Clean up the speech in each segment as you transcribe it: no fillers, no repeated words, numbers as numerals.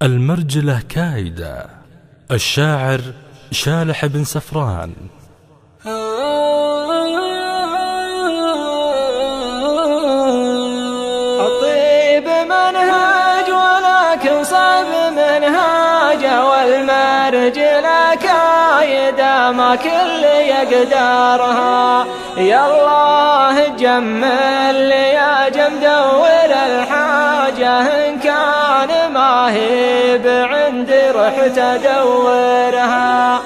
المرجلة كايدة. الشاعر شالح بن سفران. الطيب منهاج ولكن صعب منهاجه، والمرجلة كايدة ما كل يقدرها. يا الله جمل لي يا جمدور الحاجة، إن كان ما هي بعندي رحت أدورها.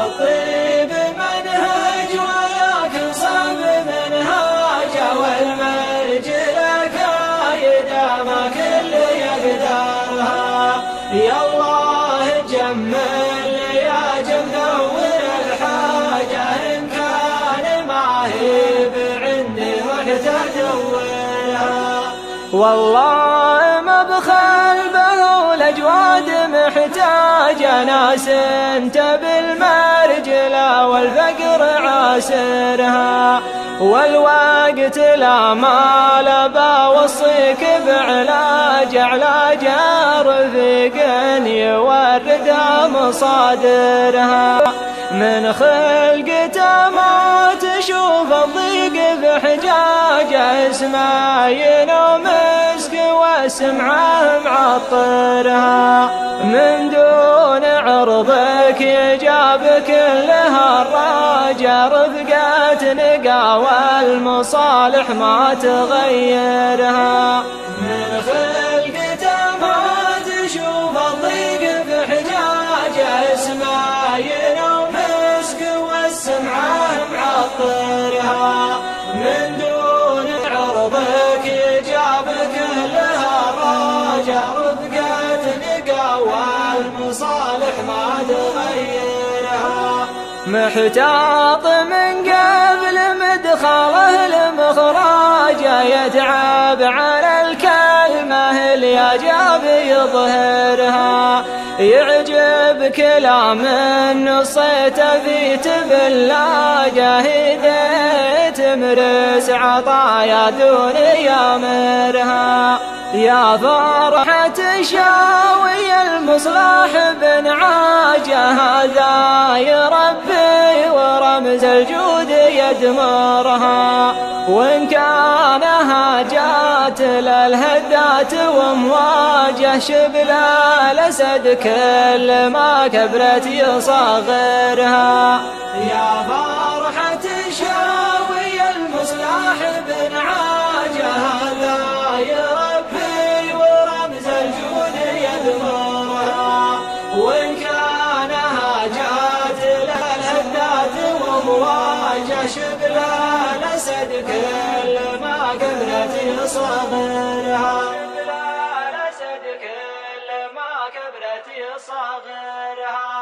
الطيب منهاج ولكن صعب منهاجه، والمرجلة كايدة ما كل يقدرها. يا الله جمل يا جمدور الحاجة، إن كان ما هي بعندي رحت أدورها. والله ما بخل به الأجواد محتاجة، ناس انت بالمرجلة والفقر عاسرها. والوقت لا مال بوصيك بعلاج، علاج رفيق يورد مصادرها. من خلقته ما تشوف الضيق بحجاجه، اسمه ينوم مسك واسمعه معطرها. من دون عرضك يجاب كلها الراجة، رفقة نقا والمصالح ما تغيرها. من خلقته ما تشوف الضيق بحجاجه، اسمه ينوم مسك واسمعه معطرها. من دون عرضك يجاب كلها راجع، رفقة نقا والمصالح ما تغيرها. محتاط من قبل مدخله لمخراجه، يتعب على الكلمة اليجاب يظهرها. يعجب كلام نصيته في تبلاجه، هديت مرس عطايا دون يامرها. يا فرحة شاوي المصلاح بن عاجه، هذا يربي ورمز الجود يدمرها. وإن كانها جات للهدات ومواجه، شبل الأسد كل ما كبرت يصغرها. يا فرحة شاوي المصلاح بن عاجه، هذا يربي ورمز الجود يدمرها. وإن كانها جات للهدات ومواجه، شبل الأسد كل ما كبرت يصغرها. شبل الأسد كل ما كبرت يصغرها.